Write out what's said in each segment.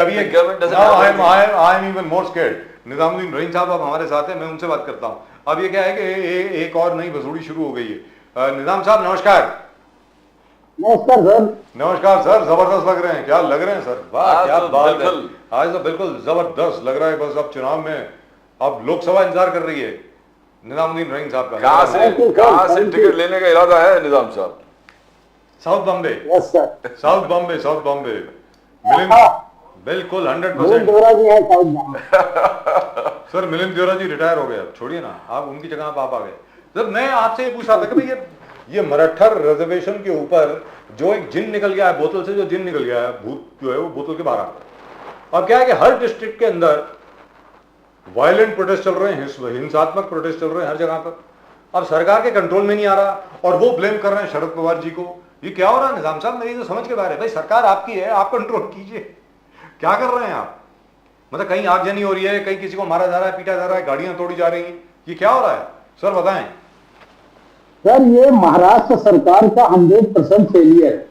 अभी ये government doesn't have anything. I am even more scared. Nizamuddin Rahim साहब अब हमारे साथ हैं, मैं उनसे बात करता हूँ। अब ये क्या है कि एक और नई भसोड़ी शुरू हो गई है। निजाम साहब नमस्कार। नमस्कार सर। नमस्कार सर, जबरदस्त लग रहे हैं। क्या लग रहे हैं सर, वाह क्या तो बात है। आज तो बिल्कुल जबरदस्त लग रहा है। बस अब चुनाव में अब लोकसभा इंतजार कर रही है निजामुद्दीन रहीम साहब का। कहाँ से टिकट लेने का इरादा है निजाम साहब? South Bombay. Yes sir. South Bombay, south Bombay Milind, बिल्कुल 100%। सर मिलिंद देवरा जी रिटायर हो गए, अब छोड़िए ना, आप उनकी जगह आप आ गए। जब मैं आपसे ये पूछ रहा था कि भाई ये मराठा रिजर्वेशन के ऊपर जो एक जिन निकल गया है, बोतल से जो जिन निकल गया है, भूत जो है वो बोतल के बाहर आ गया। अब क्या है कि हर डिस्ट्रिक्ट के अंदर वायलेंट प्रोटेस्ट चल रहे हैं, हिंसात्मक प्रोटेस्ट चल रहे हैं हर जगह पर। अब सरकार के कंट्रोल में नहीं आ रहा और वो ब्लेम कर रहे हैं शरद पवार जी को। ये क्या हो रहा है निजाम साहब, मेरी तो समझ के बाहर है। भाई सरकार आपकी है, आप कंट्रोल कीजिए। क्या कर रहे हैं आप? मतलब कहीं आगजनी हो रही है, कहीं किसी को मारा जा रहा है, पीटा जा रहा है, गाड़ियां तोड़ी जा रही हैं, ये क्या हो रहा है सर बताएं। सर ये महाराष्ट्र सरकार का 100% फेलियर है।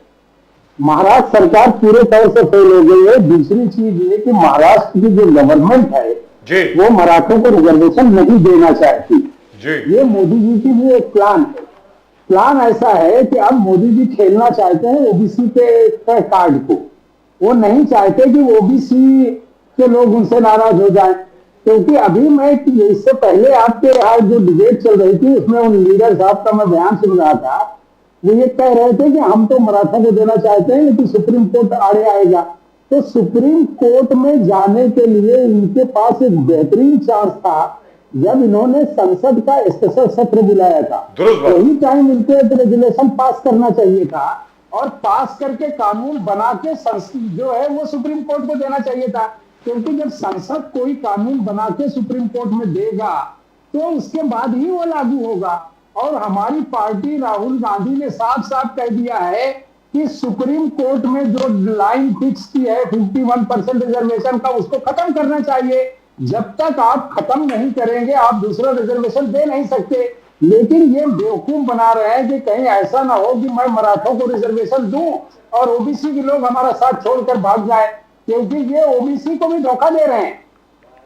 महाराष्ट्र सरकार पूरे तौर से फेल हो गई है। दूसरी चीज ये कि महाराष्ट्र की जो गवर्नमेंट है जी, वो मराठों को रिजर्वेशन नहीं देना चाहती जी। ये मोदी जी की भी एक प्लान है। प्लान ऐसा है कि अब मोदी जी खेलना चाहते हैं ओबीसी के कार्ड को। वो नहीं चाहते कि ओबीसी के लोग उनसे नाराज हो जाएं, क्योंकि अभी मैं इससे पहले आपके यहाँ जो डिबेट चल रही थी उसमें उन लीडर साहब का मैं बयान सुन रहा था। वो ये कह रहे थे कि हम तो मराठा को देना चाहते हैं लेकिन सुप्रीम कोर्ट आड़े आएगा। तो सुप्रीम कोर्ट में जाने के लिए इनके पास एक बेहतरीन चांस था जब इन्होंने संसद का स्पेशल सत्र बुलाया था। वही टाइम इनको एक रेजुलेशन पास करना चाहिए था और पास करके कानून बना के संसद जो है वो सुप्रीम कोर्ट को देना चाहिए था। क्योंकि जब संसद कोई कानून बना के सुप्रीम कोर्ट में देगा तो उसके बाद ही वो लागू होगा। और हमारी पार्टी राहुल गांधी ने साफ साफ कह दिया है कि सुप्रीम कोर्ट में जो लाइन फिक्स की है 51% रिजर्वेशन का, उसको खत्म करना चाहिए। जब तक आप खत्म नहीं करेंगे आप दूसरा रिजर्वेशन दे नहीं सकते। लेकिन ये बेवकूफ बना रहे हैं कि कहीं ऐसा ना हो कि मैं मराठों को रिजर्वेशन दूं और ओबीसी के लोग हमारा साथ छोड़कर भाग जाए, क्योंकि ये ओबीसी को भी धोखा दे रहे हैं।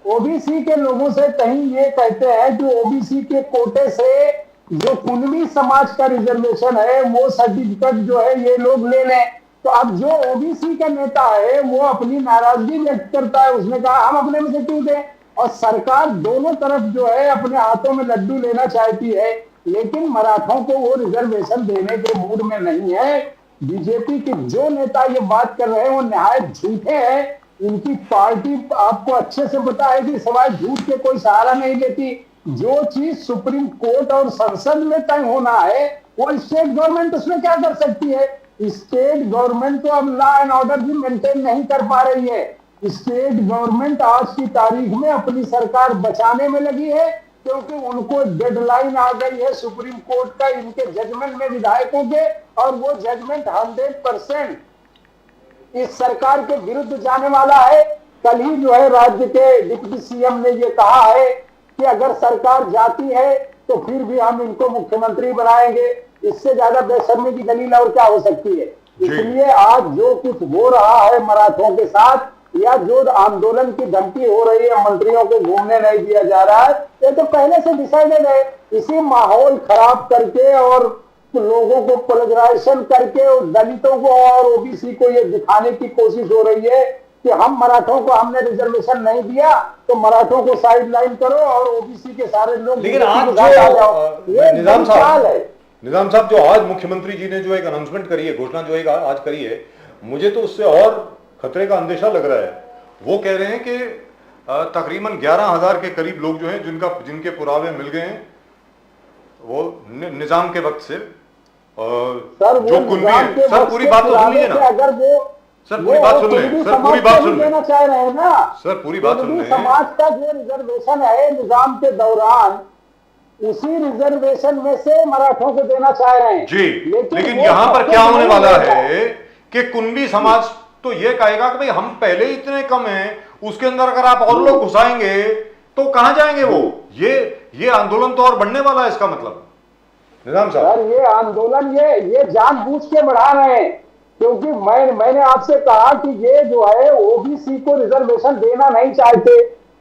ओबीसी के लोगों से कहीं ये कहते हैं कि ओबीसी के कोटे से जो कुनबी समाज का रिजर्वेशन है वो सर्टिफिकेट जो है ये लोग ले लें। तो अब जो ओबीसी का नेता है वो अपनी नाराजगी व्यक्त करता है, उसने कहा हम अपने में से क्यों दें। और सरकार दोनों तरफ जो है अपने हाथों में लड्डू लेना चाहती है, लेकिन मराठों को वो रिजर्वेशन देने के मूड में नहीं है। बीजेपी के जो नेता ये बात कर रहे हैं वो निहायत झूठे हैं। इनकी पार्टी आपको अच्छे से पता है कि सवाल झूठ के कोई सहारा नहीं लेती। जो चीज सुप्रीम कोर्ट और संसद में तय होना है वो स्टेट गवर्नमेंट उसमें क्या कर सकती है। स्टेट गवर्नमेंट तो अब लॉ एंड ऑर्डर भी मेंटेन नहीं कर पा रही है। स्टेट गवर्नमेंट आज की तारीख में अपनी सरकार बचाने में लगी है, क्योंकि उनको डेडलाइन आ गई है सुप्रीम कोर्ट का इनके जजमेंट में विधायकों के, और वो जजमेंट 100% इस सरकार के विरुद्ध जाने वाला है। कल ही जो है राज्य के डिप्टी सीएम ने ये कहा है कि अगर सरकार जाती है तो फिर भी हम इनको मुख्यमंत्री बनाएंगे। इससे ज्यादा बेशर्मी की दलील और क्या हो सकती है। इसलिए आज जो कुछ हो रहा है मराठों के साथ या जो आंदोलन की धमकी हो रही है मंत्रियों को घूमने नहीं दिया जा रहा है, ये तो पहले से डिसाइडेड है। इसी माहौल खराब करके और लोगों को पोलराइजेशन करके और दलितों को और ओबीसी को ये दिखाने की कोशिश हो रही है कि हम मराठों को हमने रिजर्वेशन नहीं दिया तो मराठों को साइड लाइन करो और ओबीसी के सारे लोग। लेकिन आज जो निजाम साहब जो आज मुख्यमंत्री जी ने जो एक अनाउंसमेंट करी है, घोषणा जो एक आज करी है, मुझे तो उससे और खतरे का अंदेशा लग रहा है। वो कह रहे हैं कि तकरीबन 11,000 के करीब लोग जो हैं जिनके पुरावे मिल गए हैं वो निजाम के वक्त से सर जो कुनबी है। सर पूरी बात तो सुनिए ना, अगर वो सर पूरी बात सुन लें, सर पूरी बात सुन लें, चाह रहे हैं ना सर पूरी बात सुन लें। समाज का जो रिजर्वेशन है निजाम के दौरान उसी रिजर्वेशन में से मराठों को देना चाह रहे हैं जी। लेकिन यहाँ पर क्या होने वाला है कि कुनबी समाज तो ये कहेगा कि भाई हम पहले ही इतने कम हैं, उसके अंदर अगर आप और लोग घुसाएंगे तो कहां जाएंगे वो। ये आंदोलन तो और बढ़ने वाला है इसका मतलब निजाम साहब। सर ये आंदोलन ये जानबूझ के बढ़ा रहे हैं, क्योंकि मैंने आपसे कहा कि ये जो है ओबीसी को रिजर्वेशन देना नहीं चाहते,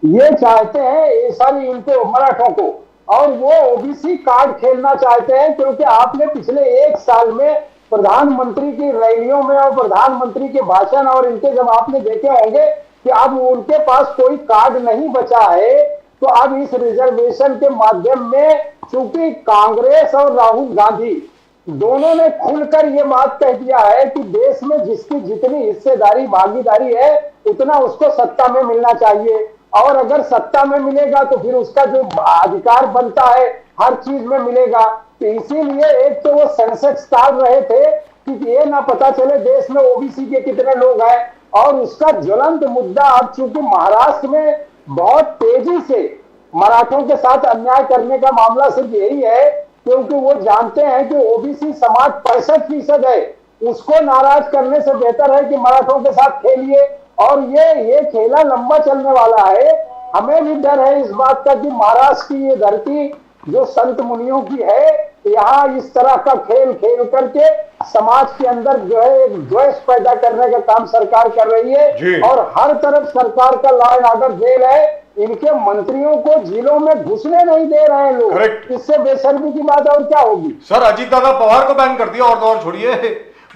ये चाहते हैं सारी इनको मराठों को, और वो ओबीसी कार्ड खेलना चाहते हैं। क्योंकि आपने पिछले 1 साल में प्रधानमंत्री की रैलियों में और प्रधानमंत्री के भाषण और इनके जब आपने देखे होंगे कि अब उनके पास कोई कार्ड नहीं बचा है, तो अब इस रिजर्वेशन के माध्यम में चूंकि कांग्रेस और राहुल गांधी दोनों ने खुलकर ये बात कह दिया है कि देश में जिसकी जितनी हिस्सेदारी भागीदारी है उतना उसको सत्ता में मिलना चाहिए, और अगर सत्ता में मिलेगा तो फिर उसका जो अधिकार बनता है हर चीज में मिलेगा। तो इसीलिए एक तो वो सेंसेक्स टाल रहे थे कि ये ना पता चले देश में ओबीसी के कितने लोग हैं, और उसका ज्वलंत मुद्दा अब चूंकि महाराष्ट्र में बहुत तेजी से मराठों के साथ अन्याय करने का मामला सिर्फ यही है क्योंकि वो जानते हैं कि ओबीसी समाज 65% है, उसको नाराज करने से बेहतर है कि मराठों के साथ खेलिए, और ये खेला लंबा चलने वाला है। हमें भी डर है इस बात का कि महाराष्ट्र की ये धरती जो संत मुनियों की है, यहाँ इस तरह का खेल खेल करके समाज के अंदर जो है एक द्वेष पैदा करने का काम सरकार कर रही है, और हर तरफ सरकार का लॉ एंड ऑर्डर जेल है। इनके मंत्रियों को जिलों में घुसने नहीं दे रहे हैं लोग, इससे बेशर्मी की बात और क्या होगी। सर अजीत दादा पवार को बैन कर दिया, और तो और छोड़िए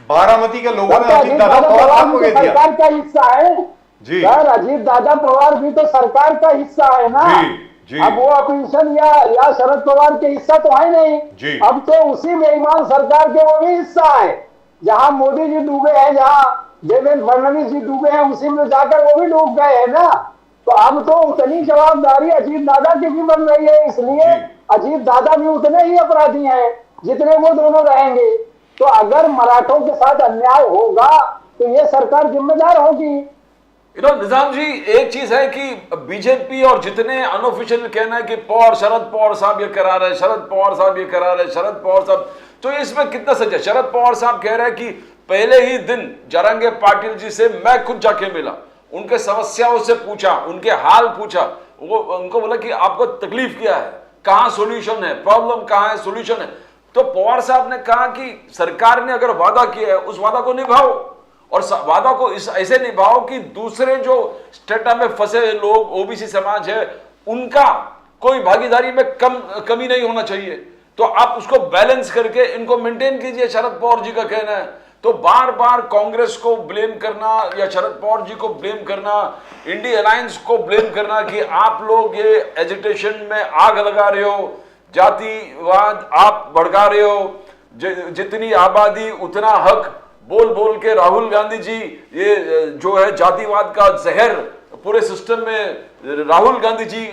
बारामती के लोगों ने अजीत दादा पवार को कह दिया सरकार का हिस्सा है जी। सर अजीत दादा पवार भी तो सरकार का हिस्सा है ना जी। अब वो अपोजिशन या शरद पवार के हिस्सा तो है नहीं जी। अब तो उसी बेईमान सरकार के वो भी हिस्सा है, जहां मोदी जी डूबे हैं, जहां देवेंद्र फडणवीस जी डूबे हैं, उसी में जाकर वो भी डूब गए हैं ना। तो अब तो उतनी जवाबदारी अजीत दादा की भी बन रही है, इसलिए अजीत दादा भी उतने ही अपराधी हैं जितने वो दोनों रहेंगे। तो अगर मराठों के साथ अन्याय होगा तो ये सरकार जिम्मेदार होगी। निजाम जी, एक चीज है कि बीजेपी और जितने अनऑफिशियल कहना है कि शरद पवार साहब ये करा रहे, शरद पवार साहब ये करा रहे, शरद पवार साहब, तो इसमें कितना सच है? शरद पवार साहब कह रहे हैं कि पहले ही दिन जरांगे पाटिल जी से मैं खुद जाके मिला, उनके समस्याओं से पूछा, उनके हाल पूछा, वो उनको बोला कि आपको तकलीफ क्या है, कहां सॉल्यूशन है, प्रॉब्लम कहां है, सॉल्यूशन है। तो पवार साहब ने कहा कि सरकार ने अगर वादा किया है उस वादा को निभाओ, और वादा को ऐसे निभाओ कि दूसरे जो स्टेटा में फंसे लोग, ओबीसी समाज है, उनका कोई भागीदारी में कमी नहीं होना चाहिए। तो आप उसको बैलेंस करके इनको मेंटेन कीजिए, शरद पवार जी का कहना है। तो बार बार कांग्रेस को ब्लेम करना या शरद पवार जी को ब्लेम करना, इंडिया अलायंस को ब्लेम करना कि आप लोग ये एजिटेशन में आग लगा रहे हो, जातिवाद आप भड़का रहे हो, जितनी आबादी उतना हक बोल बोल के राहुल गांधी जी ये जो है जातिवाद का जहर पूरे सिस्टम में राहुल गांधी जी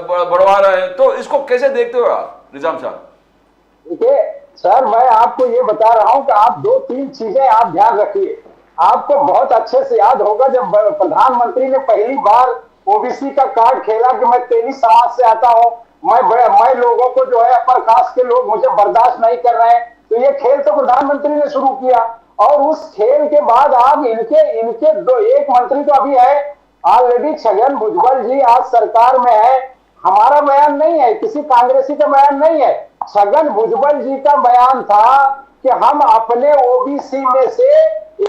बढ़वा रहे हैं। तो इसको कैसे देखते हो आप निजाम साहब? देखिए सर, मैं आपको ये बता रहा हूं कि आप 2-3 चीजें आप ध्यान रखिए। आपको बहुत अच्छे से याद होगा जब प्रधानमंत्री ने पहली बार ओबीसी का कार्ड खेला कि मैं तेली समाज से आता हूं, मैं लोगों को जो है अपर कास्ट के लोग मुझे बर्दाश्त नहीं कर रहे हैं, तो ये खेल तो प्रधानमंत्री ने शुरू किया। और उस खेल के बाद आप इनके एक मंत्री तो अभी है ऑलरेडी, छगन भुजबल जी आज सरकार में है। हमारा बयान नहीं है, किसी कांग्रेसी का बयान नहीं है, छगन भुजबल जी का बयान था कि हम अपने ओबीसी में से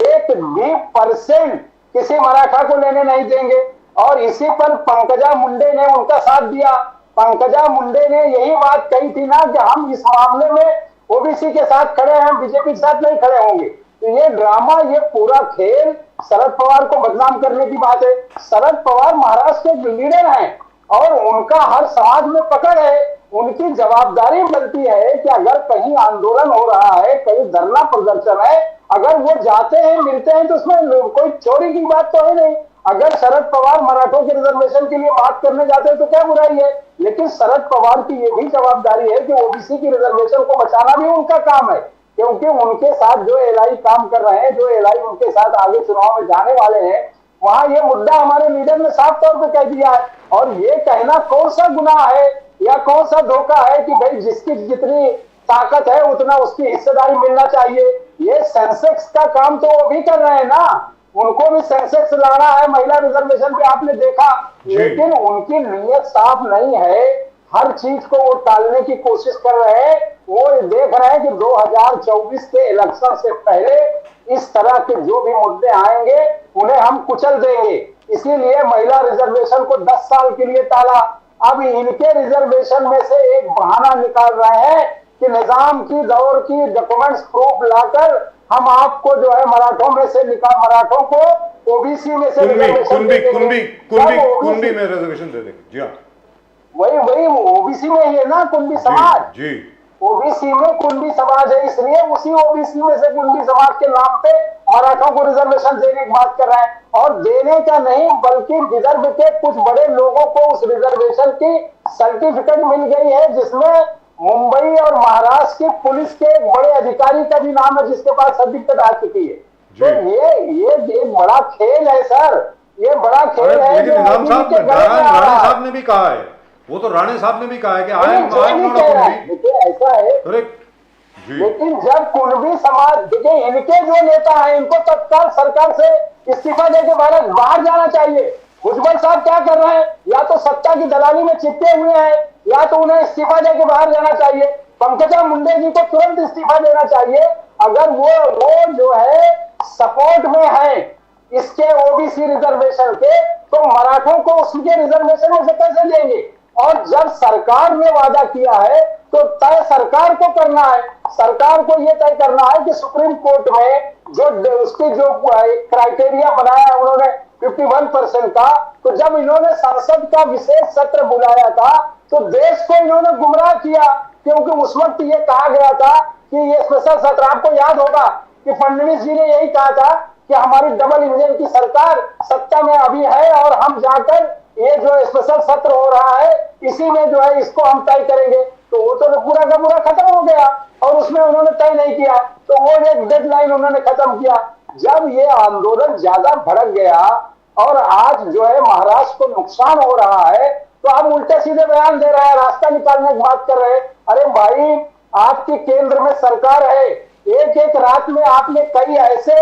1% किसी मराठा को लेने नहीं देंगे। और इसी पर पंकजा मुंडे ने उनका साथ दिया। पंकजा मुंडे ने यही बात कही थी ना कि हम इस मामले में ओबीसी के साथ खड़े हैं, बीजेपी के साथ नहीं खड़े होंगे। तो ये ड्रामा, ये पूरा खेल शरद पवार को बदनाम करने की बात है। शरद पवार महाराष्ट्र के लीडर हैं और उनका हर समाज में पकड़ है। उनकी जवाबदारी बनती है कि अगर कहीं आंदोलन हो रहा है, कहीं धरना प्रदर्शन है, अगर वो जाते हैं, मिलते हैं, तो उसमें कोई चोरी की बात तो है नहीं। अगर शरद पवार मराठों के रिजर्वेशन के लिए बात करने जाते हैं तो क्या बुराई है? लेकिन शरद पवार की ये भी जवाबदारी है कि ओबीसी की रिजर्वेशन को बचाना भी उनका काम है, क्योंकि उनके साथ जो एलआई काम कर रहे हैं, जो एलआई उनके साथ आगे चुनाव में जाने वाले हैं, वहां ये मुद्दा हमारे लीडर ने साफ तौर पर कह दिया है। और ये कहना कौन सा गुनाह है या कौन सा धोखा है कि भाई जिसकी जितनी ताकत है उतना उसकी हिस्सेदारी मिलना चाहिए। ये सेंसेक्स का काम तो वो भी कर रहे हैं ना, उनको भी सेंसेक्स लाना है महिला रिजर्वेशन पे, आपने देखा। लेकिन उनकी नीयत साफ नहीं है हर चीज को वो टालने की कोशिश कर रहे हैं। वो देख रहे हैं कि 2024 के इलेक्शन से पहले इस तरह के जो भी मुद्दे आएंगे उन्हें हम कुचल देंगे। इसीलिए महिला रिजर्वेशन को 10 साल के लिए टाला। अब इनके रिजर्वेशन में से एक बहाना निकाल रहे हैं कि निजाम की दौर की डॉक्यूमेंट्स प्रूफ लाकर हम आपको जो है मराठों में से मराठों को ओबीसी में से कुंभी में रिजर्वेशन दे देंगे। जी हाँ, वही ओबीसी में ही है ना कुंभी समाज। जी, ओबीसी में कुंभी समाज है, इसलिए उसी ओबीसी में से कुंभी समाज के नाम पे मराठों को रिजर्वेशन देने की बात कर रहा है। और देने का नहीं बल्कि विदर्भ के कुछ बड़े लोगों को उस रिजर्वेशन की सर्टिफिकेट मिल गई है, जिसमें मुंबई और महाराष्ट्र की पुलिस के एक बड़े अधिकारी का भी नाम है जिसके पास सर्टिफिकेट आ चुकी है। तो ये एक बड़ा खेल है सर, ये बड़ा खेल है। लेकिन राणे साहब ने भी कहा है, वो तो राणे साहब ने भी कहा है कि ऐसा है। लेकिन जब कुंभी समाज, देखिए इनके जो नेता हैं इनको तत्काल सरकार से इस्तीफा देके बाहर जाना चाहिए। भुजबल साहब क्या कर रहे हैं, या तो सत्ता की दलाली में चिपके हुए हैं या तो उन्हें इस्तीफा देके बाहर जाना चाहिए। पंकजा मुंडे जी को तुरंत इस्तीफा देना चाहिए। अगर वो जो है सपोर्ट में है इसके ओबीसी रिजर्वेशन के, तो मराठों को उसके रिजर्वेशन में से कैसे देंगे। और जब सरकार ने वादा किया है तो तय सरकार को करना है। सरकार को यह तय करना है कि सुप्रीम कोर्ट में जो उसके जो क्राइटेरिया बनाया है उन्होंने 51% का, तो जब इन्होंने संसद का विशेष सत्र बुलाया था तो देश को इन्होंने गुमराह किया, क्योंकि उस वक्त ये कहा गया था कि ये स्पेशल सत्र, आपको याद होगा कि फडणवीस जी ने यही कहा था कि हमारी डबल इंजन की सरकार सत्ता में अभी है और हम जाकर ये जो स्पेशल सत्र हो रहा है इसी में जो है इसको हम तय करेंगे। तो वो तो पूरा का पूरा खत्म हो गया और उसमें उन्होंने तय नहीं किया, तो वो एक डेडलाइन उन्होंने खत्म किया। जब ये आंदोलन ज्यादा भड़क गया और आज जो है महाराष्ट्र को नुकसान हो रहा है, तो आप उल्टे सीधे बयान दे रहे हैं, रास्ता निकालने की बात कर रहे हैं। अरे भाई, आपकी केंद्र में सरकार है, एक एक रात में आपने कई ऐसे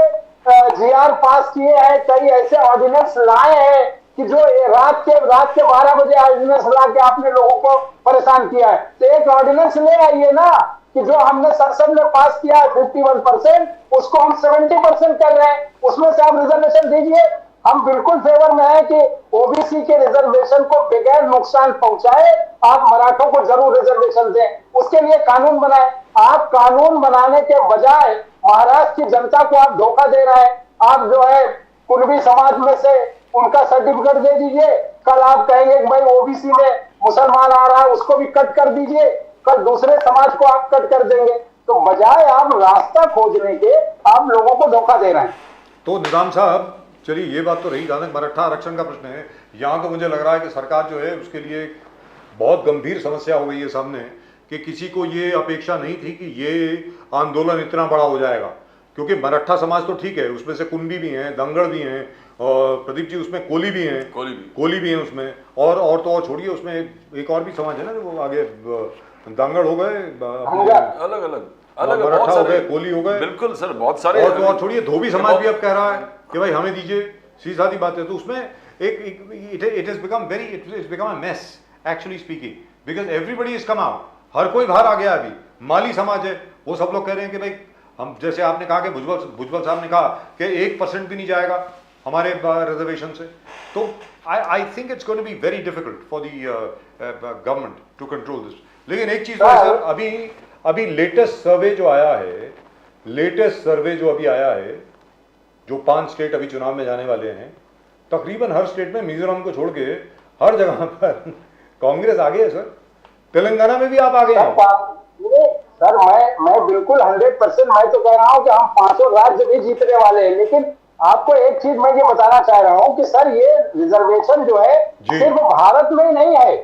जीआर पास किए हैं, कई ऐसे ऑर्डिनेंस लाए हैं कि जो रात के 12 बजे ऑर्डिनेंस ला के आपने लोगों को परेशान किया है। तो एक ऑर्डिनेंस ले आइए ना कि जो हमने संसद में पास किया है 51%, उसको हम 70% कर रहे हैं, उसमें से आप रिजर्वेशन दीजिए। हम बिल्कुल फेवर में है कि ओबीसी के रिजर्वेशन को बगैर नुकसान पहुंचाए आप मराठों को जरूर रिजर्वेशन दें, उसके लिए कानून बनाए। आप कानून बनाने के बजाय महाराष्ट्र की जनता को आप धोखा दे रहे हैं। आप जो है कुंभी समाज में से उनका सर्टिफिकेट दे दीजिए, कल आप कहेंगे कि भाई ओबीसी में मुसलमान आ रहा है उसको भी कट कर दीजिए, कल दूसरे समाज को आप कट कर देंगे। तो बजाय आप रास्ता खोजने के आप लोगों को धोखा दे रहे हैं। तो निजाम साहब, चलिए ये बात तो रही, जहां तक मराठा आरक्षण का प्रश्न है, यहाँ तो मुझे लग रहा है कि सरकार जो है उसके लिए बहुत गंभीर समस्या हो गई है सामने, कि किसी को ये अपेक्षा नहीं थी कि ये आंदोलन इतना बड़ा हो जाएगा। क्योंकि मराठा समाज तो ठीक है, उसमें से कुंभी भी हैं, दंगड़ भी हैं, और प्रदीप जी उसमें कोली भी हैं, कोली भी हैं उसमें, और तो और छोड़िए, उसमें एक और भी समाज है ना, वो आगे दंगड़ हो गए, अलग अलग मराठा हो गए, कोली हो गए, बिल्कुल सर, बहुत सारे। और तो और छोड़िए, धोबी समाज भी अब कह रहा है कि भाई हमें दीजिए, सीधी सादी बात है। तो उसमें it is become a mess actually speaking, because everybody is come out, हर कोई बाहर आ गया। अभी माली समाज है, वो सब लोग कह रहे हैं कि भाई हम, जैसे आपने कहा कि भुजबल साहब ने कहा कि 1% भी नहीं जाएगा हमारे रिजर्वेशन से। तो I think it's going to be very difficult for the government to control this. लेकिन एक चीज है सर, अभी लेटेस्ट सर्वे जो आया है, जो 5 स्टेट अभी चुनाव में जाने वाले हैं, तकरीबन हर स्टेट में, मिजोरम को छोड़ के हर जगह पर कांग्रेस आगे है सर। तेलंगाना में भी आप आगे हैं सर। मैं बिल्कुल 100%, मैं तो कह रहा हूं कि हम 5 राज्य भी जीतने वाले हैं। लेकिन आपको एक चीज मैं ये बताना चाह रहा हूं कि सर, ये रिजर्वेशन जो है सिर्फ भारत में ही नहीं है,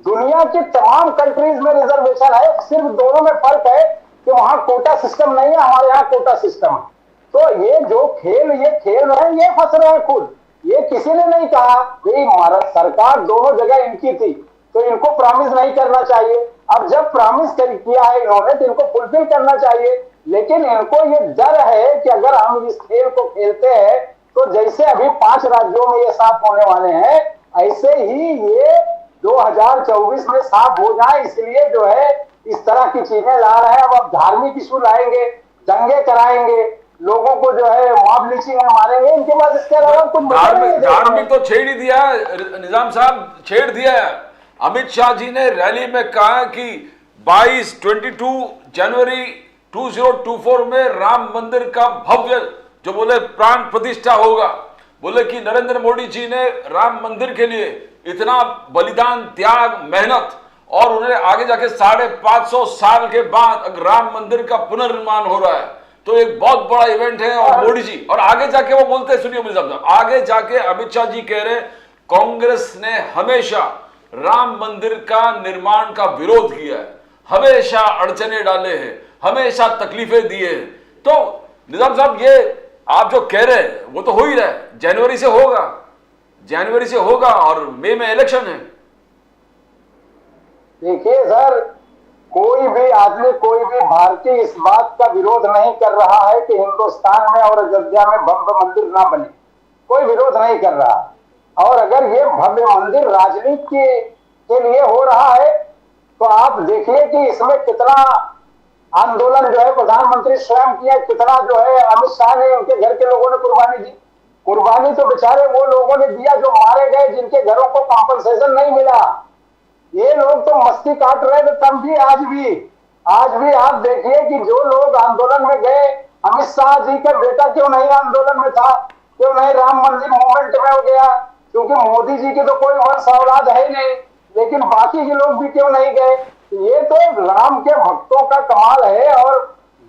दुनिया की तमाम कंट्रीज में रिजर्वेशन है। सिर्फ दोनों में फर्क है कि वहां कोटा सिस्टम नहीं है, हमारे यहाँ कोटा सिस्टम है। तो ये जो खेल रहे हैं, ये फंस रहे हैं खुद। ये किसी ने नहीं कहा भाई सरकार दोनों जगह इनकी थी, तो इनको प्रॉमिस नहीं करना चाहिए। अब जब प्रॉमिस किया है इन्होंने तो इनको फुलफिल करना चाहिए। लेकिन इनको ये डर है कि अगर हम इस खेल को खेलते हैं तो जैसे अभी 5 राज्यों में ये साफ होने वाले हैं, ऐसे ही ये 2024 में साफ हो जाए, इसलिए जो है इस तरह की चीजें ला रहे हैं। अब धार्मिक इशू लाएंगे, दंगे कराएंगे, लोगों को जो है मॉब लिंचिंग में मारेंगे, इनके पास इसके अलावा कुछ धार्मिक तो छेड़ ही दिया है निजाम साहब, छेड़ दिया है। अमित शाह जी ने रैली में कहा कि 22 जनवरी 2024 में राम मंदिर का भव्य जो बोले प्राण प्रतिष्ठा होगा। बोले कि नरेंद्र मोदी जी ने राम मंदिर के लिए इतना बलिदान, त्याग, मेहनत, और उन्हें आगे जाके 550 साल के बाद राम मंदिर का पुनर्निर्माण हो रहा है, तो एक बहुत बड़ा इवेंट है। और मोदी जी, और आगे जाके वो बोलते हैं, सुनिए मुझे साहब, आगे जाके अमित शाह जी कह रहे कांग्रेस ने हमेशा राम मंदिर का निर्माण का विरोध किया है, हमेशा अड़चने डाले हैं, हमेशा तकलीफें दिए हैं। तो निजाम साहब, ये आप जो कह रहे हैं वो तो हो ही रहा है, जनवरी से होगा और मई में इलेक्शन है। देखिए सर, कोई भी आदमी, कोई भी भारतीय इस बात का विरोध नहीं कर रहा है कि हिंदुस्तान में और अयोध्या में भव्य मंदिर ना बने, कोई विरोध नहीं कर रहा। और अगर ये भव्य मंदिर राजनीति के लिए हो रहा है तो आप देखिए कि इसमें कितना आंदोलन जो है प्रधानमंत्री स्वयं किया, कितना जो है अमित शाह ने, उनके घर के लोगों ने कुर्बानी दी। कुर्बानी तो बेचारे वो लोगों ने दिया जो मारे गए, जिनके घरों को कॉम्पनसेशन नहीं मिला। ये लोग तो मस्ती काट रहे थे तब भी, आज भी आप देखिए कि जो लोग आंदोलन में गए, अमित शाह जी का बेटा क्यों नहीं आंदोलन में था, क्यों नहीं राम मंदिर मूवमेंट में हो गया, क्योंकि मोदी जी की तो कोई वंश औलाद है ही नहीं, लेकिन बाकी के लोग भी क्यों नहीं गए। ये तो राम के भक्तों का कमाल है। और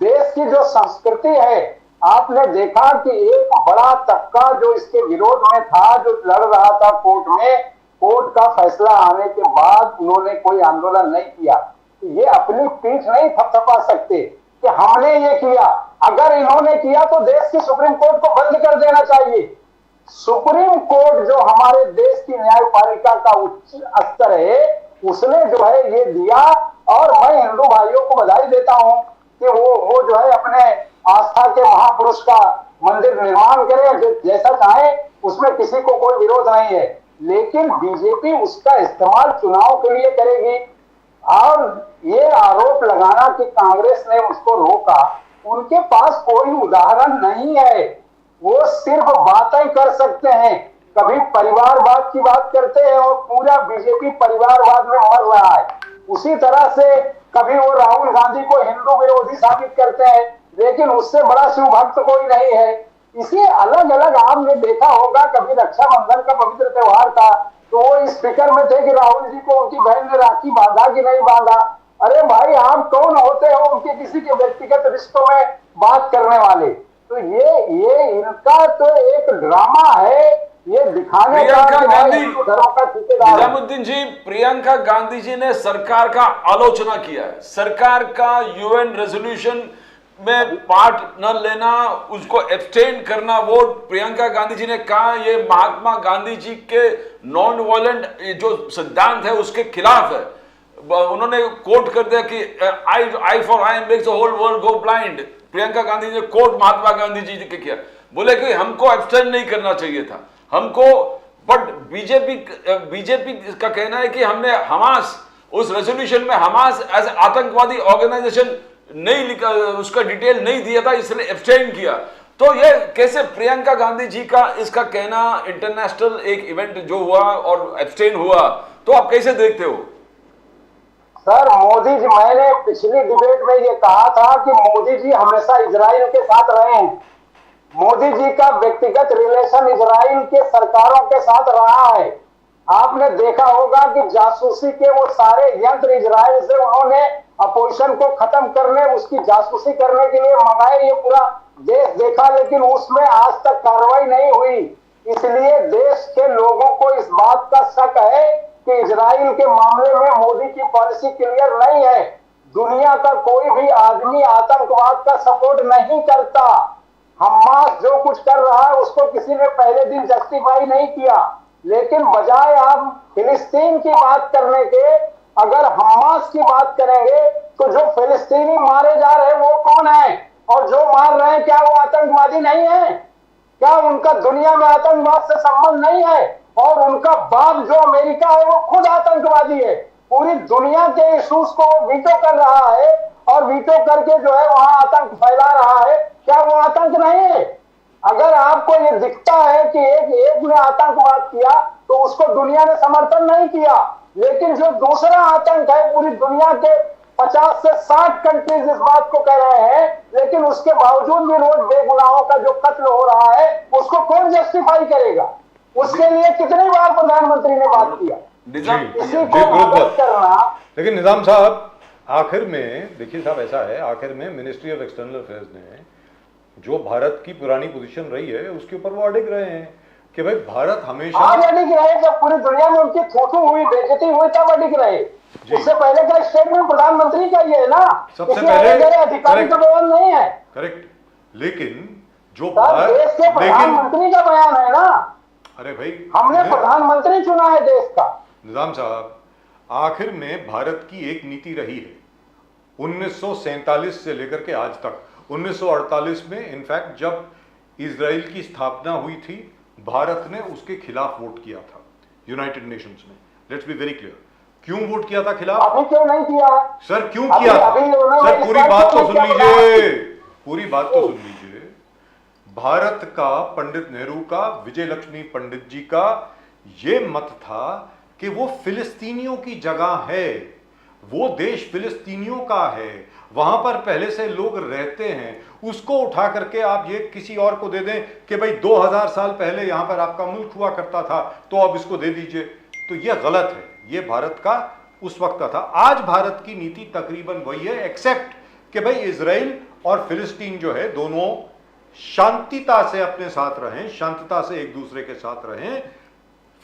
देश की जो संस्कृति है, आपने देखा कि एक बड़ा तबका जो इसके विरोध में था, जो लड़ रहा था कोर्ट में, कोर्ट का फैसला आने के बाद उन्होंने कोई आंदोलन नहीं किया। ये अपनी पीठ नहीं थपथपा सकते कि हमने ये किया। अगर इन्होंने किया तो देश की सुप्रीम कोर्ट को बंद कर देना चाहिए। सुप्रीम कोर्ट जो हमारे देश की न्यायपालिका का उच्च स्तर है, उसने जो है ये दिया। और मैं हिंदू भाइयों को बधाई देता हूं कि वो जो है अपने आस्था के महापुरुष का मंदिर निर्माण करे, जैसा चाहे, उसमें किसी को कोई विरोध नहीं है। लेकिन बीजेपी उसका इस्तेमाल चुनाव के लिए करेगी। और ये आरोप लगाना कि कांग्रेस ने उसको रोका, उनके पास कोई उदाहरण नहीं है। वो सिर्फ बातें कर सकते हैं, कभी परिवारवाद की बात करते हैं और पूरा बीजेपी परिवारवाद में मर रहा है। उसी तरह से कभी वो राहुल गांधी को हिंदू विरोधी साबित करते हैं, लेकिन उससे बड़ा शिव भक्त कोई नहीं है। इसे अलग अलग आपने देखा होगा, कभी रक्षाबंधन का पवित्र त्योहार था तो वो इस फिक्र में थे कि राहुल जी को उनकी बहन ने राखी बांधा कि नहीं बांधा। अरे भाई, आप कौन होते हो उनके किसी के व्यक्तिगत रिश्तों में बात करने वाले। तो ये इनका तो एक ड्रामा है, ये दिखाने का कि घरों का ठेकेदार। निजामुद्दीन जी, प्रियंका गांधी जी ने सरकार का आलोचना किया है, सरकार का यूएन रेजोल्यूशन में पार्ट न लेना, उसको एब्सटेन करना वोट। प्रियंका गांधी जी ने कहा ये महात्मा गांधी जी के नॉन वायलेंट जो सिद्धांत है उसके खिलाफ है। उन्होंने कोट कर दिया कि eye for eye makes the whole world go blind. Priyanka Gandhi ji ने कोट महात्मा गांधी जी के किया, बोले कि हमको एब्सटेन नहीं करना चाहिए था हमको। बट बीजेपी का कहना है कि हमने हमास, उस रेजोल्यूशन में हमास एज आतंकवादी ऑर्गेनाइजेशन नहीं लिखा, उसका डिटेल नहीं दिया था, इसलिए एब्सटेन किया। तो ये कैसे प्रियंका गांधी जी का इसका कहना, इंटरनेशनल एक इवेंट जो हुआ और एब्सटेन हुआ, तो आप कैसे देखते हो? सर, मोदी जी, मैंने पिछली डिबेट में ये कहा था कि मोदी जी हमेशा इजराइल के साथ रहे हैं। मोदी जी का व्यक्तिगत रिलेशन इजराइल के सरकारों के साथ रहा है। आपने देखा होगा कि जासूसी के वो सारे यंत्र इजराइल से उन्होंने अपोजिशन को खत्म करने, उसकी जासूसी करने के लिए मंगाए, ये पूरा देश देखा, लेकिन उसमें आज तक कार्रवाई नहीं हुई। इसलिए देश के लोगों को इस बात का शक है कि इजराइल के मामले में मोदी की पॉलिसी क्लियर नहीं है। दुनिया का कोई भी आदमी आतंकवाद का सपोर्ट नहीं करता। हमास जो कुछ कर रहा है उसको किसी ने पहले दिन जस्टिफाई नहीं किया, लेकिन बजाय आप फिलिस्तीन की बात करने के अगर हमास की बात करेंगे तो जो फिलिस्तीनी मारे जा रहे हैं वो कौन है, और जो मार रहे हैं क्या वो आतंकवादी नहीं है? क्या उनका दुनिया में आतंकवाद से संबंध नहीं है? और उनका बाप जो अमेरिका है वो खुद आतंकवादी है। पूरी दुनिया के इश्यूज को वीटो कर रहा है और वीटो करके जो है वहां आतंक फैला रहा है। क्या वो आतंक नहीं है? अगर आपको ये दिखता है कि एक ने आतंकवाद किया तो उसको दुनिया ने समर्थन नहीं किया, लेकिन जो दूसरा आतंक है पूरी दुनिया के 50 से 60 कंट्रीज इस बात को कह रहे हैं, लेकिन उसके बावजूद भी रोज बेगुनाहों का जो कत्ल हो रहा है उसको कौन जस्टिफाई करेगा? उसके लिए कितनी बार प्रधानमंत्री ने बात किया। इसी को मदद करना। लेकिन निजाम साहब आखिर में देखिए साहब, ऐसा है आखिर में मिनिस्ट्री ऑफ एक्सटर्नल अफेयर्स ने जो भारत की पुरानी पोजीशन रही है उसके ऊपर वो अड़िग रहे हैं कि भाई भारत हमेशा आज अडिग रहे, जब पूरी दुनिया में उनकी थूथू हुई, बेइज्जती हुई, तब अडिग रहे। उससे पहले का स्टेटमेंट प्रधानमंत्री का ये है ना, सबसे पहले अधिकारी का बयान नहीं है। करेक्ट, लेकिन जो देश के प्रधानमंत्री का बयान है ना। अरे भाई हमने प्रधानमंत्री चुना है देश का। निजाम साहब आखिर में भारत की एक नीति रही है 1947 से लेकर के आज तक। 1948 में इनफैक्ट जब इजराइल की स्थापना हुई थी भारत ने उसके खिलाफ वोट किया था यूनाइटेड नेशंस में। लेट्स बी वेरी क्लियर, क्यों वोट किया था खिलाफ? अभी क्यों नहीं किया सर? क्यों किया था सर? पूरी बात तो सुन लीजिए, पूरी बात तो सुन लीजिए। भारत का, पंडित नेहरू का, विजय लक्ष्मी पंडित जी का ये मत था कि वो फिलिस्तीनियों की जगह है, वो देश फिलिस्तीनियों का है, वहां पर पहले से लोग रहते हैं, उसको उठा करके आप ये किसी और को दे दें कि भाई 2000 साल पहले यहां पर आपका मुल्क हुआ करता था तो अब इसको दे दीजिए, तो ये गलत है। ये भारत का उस वक्त का था। आज भारत की नीति तकरीबन वही है, एक्सेप्ट कि भाई इजराइल और फिलिस्तीन जो है दोनों शांतिता से अपने साथ रहें, शांतता से एक दूसरे के साथ रहें।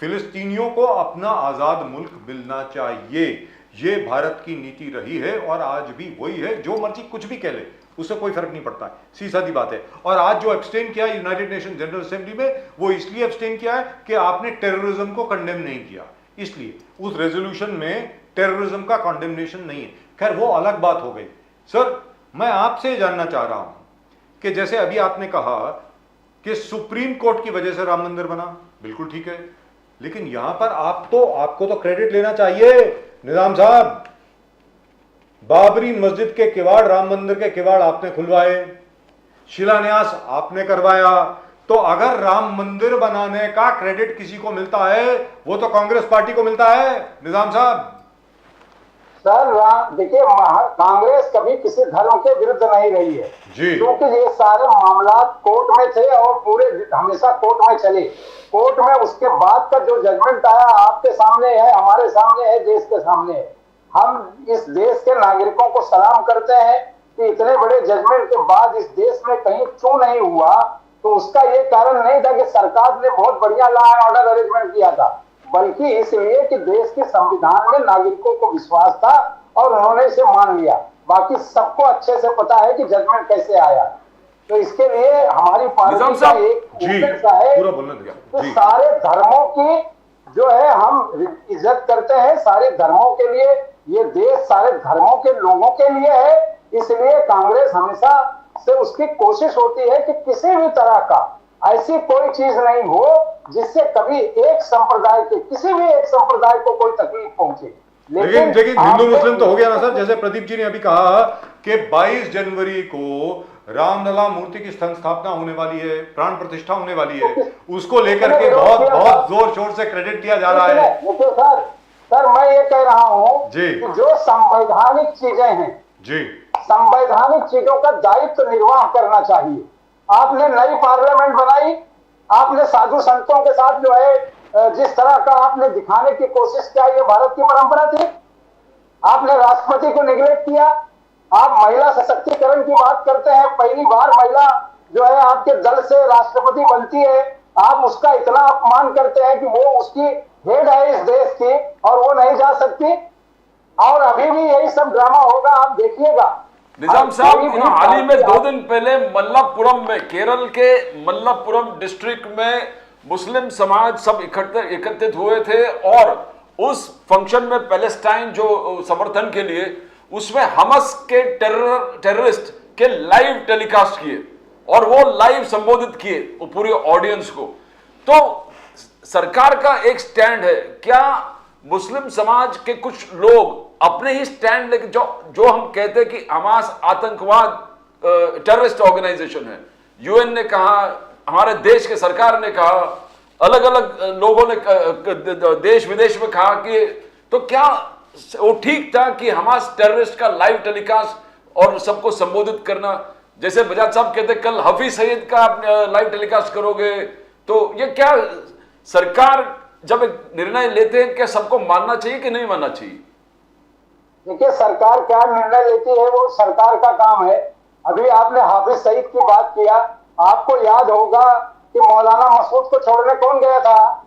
फिलिस्तीनियों को अपना आजाद मुल्क मिलना चाहिए, ये भारत की नीति रही है और आज भी वही है। जो मर्जी कुछ भी कह ले उससे कोई फर्क नहीं पड़ता है, सीधी बात है। और आज जो एब्सटेन किया यूनाइटेड नेशन जनरल असेंबली में, वो इसलिए एब्सटेन किया है कि आपने टेररिज्म को कंडेम नहीं किया, इसलिए उस रेजोल्यूशन में टेररिज्म का कंडेमनेशन नहीं है। खैर वो अलग बात हो गई। सर मैं आपसे जानना चाह रहा हूं कि जैसे अभी आपने कहा कि सुप्रीम कोर्ट की वजह से राम मंदिर बना, बिल्कुल ठीक है, लेकिन यहां पर आपको तो क्रेडिट लेना चाहिए निजाम साहब। बाबरी मस्जिद के किवाड़, राम मंदिर के किवाड़ आपने खुलवाए, शिलान्यास आपने करवाया, तो अगर राम मंदिर बनाने का क्रेडिट किसी को मिलता है वो तो कांग्रेस पार्टी को मिलता है निजाम साहब। सर देखिए, कांग्रेस कभी किसी धर्म के विरुद्ध नहीं रही है जी, क्योंकि ये सारे मामला कोर्ट में थे और पूरे हमेशा कोर्ट में चले। कोर्ट में उसके बाद का जो जजमेंट आया आपके सामने है, हमारे सामने है, देश के सामने है। हम इस देश के नागरिकों को सलाम करते हैं कि इतने बड़े जजमेंट के बाद इस देश में कहीं क्यों नहीं हुआ, तो उसका ये कारण नहीं था कि सरकार ने बहुत बढ़िया लॉ एंड ऑर्डर अरेंजमेंट किया था, बल्कि इसलिए कि देश के संविधान में नागरिकों को विश्वास था और उन्होंने इसे मान लिया। बाकी सबको अच्छे से पता है कि जजमेंट कैसे आया। तो इसके लिए हमारी पार्टी का एक फैसला है कि सारे धर्मों की जो है हम इज्जत करते हैं, सारे धर्मों के लिए ये देश सारे धर्मों के लोगों के लिए है। इसलिए कांग्रेस हमेशा से उसकी कोशिश होती है कि किसी भी तरह का ऐसी कोई चीज नहीं हो जिससे कभी एक संप्रदाय के, किसी भी एक संप्रदाय को कोई तकलीफ पहुंचे। लेकिन हिंदू मुस्लिम तो हो गया ना सर। जैसे प्रदीप जी ने अभी कहा कि 22 जनवरी को रामलला मूर्ति की स्थापना होने वाली है, प्राण प्रतिष्ठा होने वाली है, उसको लेकर के बहुत जोर शोर से क्रेडिट दिया जा रहा है। सर मैं ये कह रहा हूँ कि जो संवैधानिक चीजें हैं जी, संवैधानिक चीजों का दायित्व निर्वाह करना चाहिए। आपने नई पार्लियामेंट बनाई, आपने साधु संतों के साथ जो है जिस तरह का आपने दिखाने की कोशिश किया, ये भारत की परंपरा थी। आपने राष्ट्रपति को निग्लेक्ट किया। आप महिला सशक्तिकरण की बात करते हैं, पहली बार महिला जो है आपके दल से राष्ट्रपति बनती है, आप उसका इतना अपमान करते हैं कि वो उसकी हेड है इस देश की और वो नहीं जा सकती। और अभी भी यही सब ड्रामा होगा, आप देखिएगा। निजाम साहब हाल ही में 2 दिन पहले मल्लापुरम में, केरल के मल्लापुरम डिस्ट्रिक्ट में मुस्लिम समाज सब एकत्रित हुए थे और उस फंक्शन में पैलेस्टाइन जो समर्थन के लिए उसमें हमास के टेररिस्ट के लाइव टेलीकास्ट किए और वो लाइव संबोधित किए वो पूरे ऑडियंस को। तो सरकार का एक स्टैंड है, क्या मुस्लिम समाज के कुछ लोग अपने ही स्टैंड लेके, जो हम कहते हैं कि हमास आतंकवाद टेररिस्ट ऑर्गेनाइजेशन है, यूएन ने कहा, हमारे देश के सरकार ने कहा, अलग अलग लोगों ने देश विदेश में कहा कि, तो क्या वो ठीक था कि हमास टेररिस्ट का लाइव टेलीकास्ट और सबको संबोधित करना, जैसे बजाज साहब कहते कल हफीज सईद का लाइव टेलीकास्ट करोगे, तो ये क्या सरकार जब एक निर्णय लेते हैं क्या सबको मानना चाहिए कि नहीं मानना चाहिए? देखिए, सरकार क्या निर्णय लेती है वो सरकार का काम है। अभी आपने हाफिज सईद की बात किया, आपको याद होगा कि मौलाना मसूद को छोड़ने कौन गया था?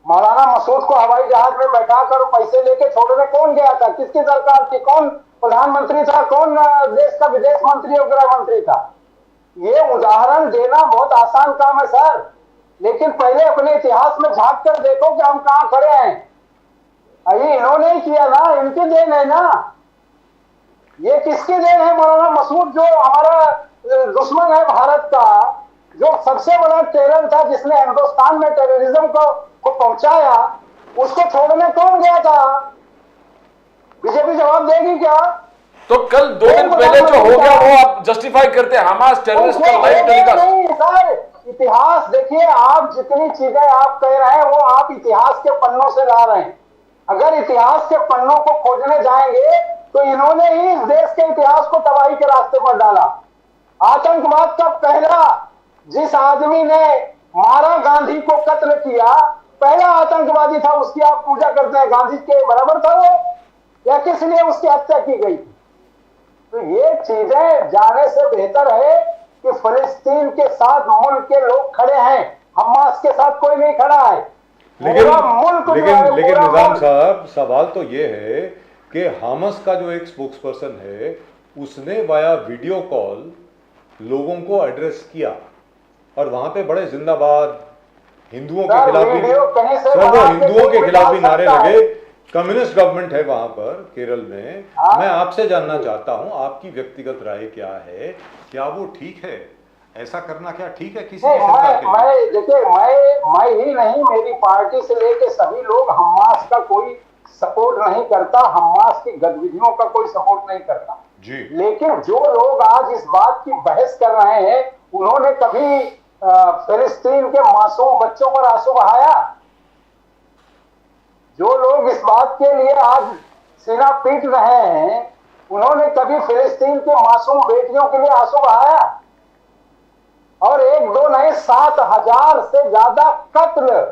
मौलाना मसूद को हवाई जहाज में बैठाकर पैसे लेके छोड़ने कौन गया था? किसकी सरकार थी? कौन प्रधानमंत्री था? कौन देश का विदेश मंत्री और गृह मंत्री था? ये उदाहरण देना बहुत आसान काम है सर, लेकिन पहले अपने इतिहास में झांक कर देखो कि हम कहां खड़े हैं। अभी इन्होंने ही किया ना, इनकी देन है ना, ये किसकी देन है? मौलाना मसूद जो हमारा दुश्मन है भारत का, जो सबसे बड़ा टेरर था, जिसने हिंदुस्तान में टेररिज्म को पहुंचाया, उसको छोड़ने कौन गया था? बीजेपी जवाब देगी क्या? तो कल 2 दिन पहले जो हो गया वो आप जस्टिफाई करते हैं हमास टेररिस्ट का लाइव टेलीकास्ट? नहीं सर, इतिहास देखिए, आप जितनी चीजें आप कह रहे हैं वो आप इतिहास के पन्नों से ला रहे हैं। अगर इतिहास के पन्नों को खोजने जाएंगे तो इन्होंने ही इस देश के इतिहास को तबाही के रास्ते पर डाला। आतंकवाद का पहला, जिस आदमी ने मारा गांधी को, कत्ल किया, पहला आतंकवादी था, उसकी आप पूजा करते हैं। गांधी के बराबर था वो, या किस लिए उसकी हत्या की गई थी? तो ये चीजें जाने से बेहतर है कि फिलिस्तीन के साथ मुल्क के लोग खड़े हैं, हमास के साथ कोई नहीं खड़ा है। लेकिन निजाम साहब, सवाल तो ये है कि हमास का जो एक स्पोक्स पर्सन है, उसने वाया वीडियो कॉल लोगों को एड्रेस किया और वहां पे बड़े जिंदाबाद, हिंदुओं के खिलाफ भी, वो हिंदुओं के खिलाफ भी नारे लगे। कम्युनिस्ट गवर्नमेंट है वहां पर केरल में। मैं आपसे जानना चाहता हूं, आपकी व्यक्तिगत राय क्या है? क्या वो ठीक है? ऐसा करना क्या ठीक है किसी की सरकार के लिए? देखिए, मैं ही नहीं, मेरी पार्टी से लेके सभी लोग हमास का कोई सपोर्ट नहीं करता, हमास की गतिविधियों का कोई सपोर्ट नहीं करता जी। लेकिन जो लोग आज इस बात की बहस कर रहे हैं, उन्होंने कभी फिलिस्तीन के मासूम बच्चों पर आंसू बहाया? जो लोग इस बात के लिए आज सीना पीट रहे हैं, उन्होंने कभी फिलिस्तीन के मासूम बेटियों के लिए आंसू बहाया? और 1-2 नहीं, 7,000 से ज्यादा कत्ल,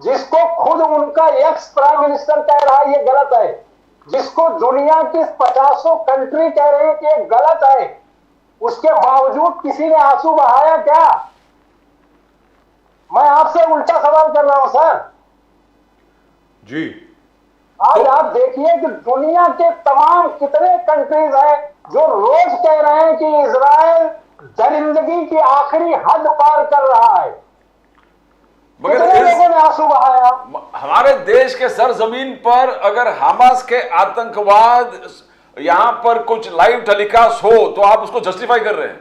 जिसको खुद उनका एक्स प्राइम मिनिस्टर कह रहा है ये गलत है, जिसको दुनिया की 50 कंट्री कह रहे हैं कि ये गलत है, उसके बावजूद किसी ने आंसू बहाया क्या? मैं आपसे उल्टा सवाल कर रहा हूं सर जी। आज आप देखिए कि दुनिया के तमाम कितने कंट्रीज हैं जो रोज कह रहे हैं कि इजराइल दरिंदगी की आखिरी हद पार कर रहा है, कितने लोगों ने आंसू बहाया? हमारे देश के सरजमीन पर अगर हमास के आतंकवाद यहां पर कुछ लाइव टेलीकास्ट हो तो आप उसको जस्टिफाई कर रहे हैं?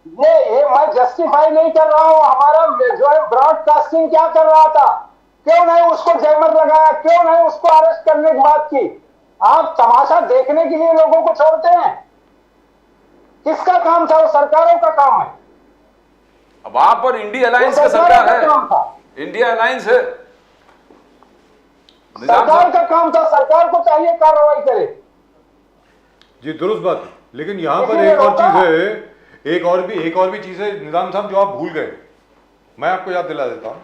ये मैं जस्टिफाई नहीं कर रहा हूं। हमारा जो है ब्रॉडकास्टिंग क्या कर रहा था? क्यों नहीं उसको जैमर लगाया? क्यों नहीं उसको अरेस्ट करने की बात की? आप तमाशा देखने के लिए लोगों को छोड़ते हैं। किसका काम था? वो सरकारों का काम है। अब वहां पर इंडिया अलायंस का सरकार है, इंडिया अलायंस है, सरकार का काम था, सरकार को चाहिए कार्रवाई करे। जी दुरुस्त बात है, लेकिन यहाँ पर एक और चीज है, एक और भी चीज है निजाम साहब जो आप भूल गए, मैं आपको याद दिला देता हूं।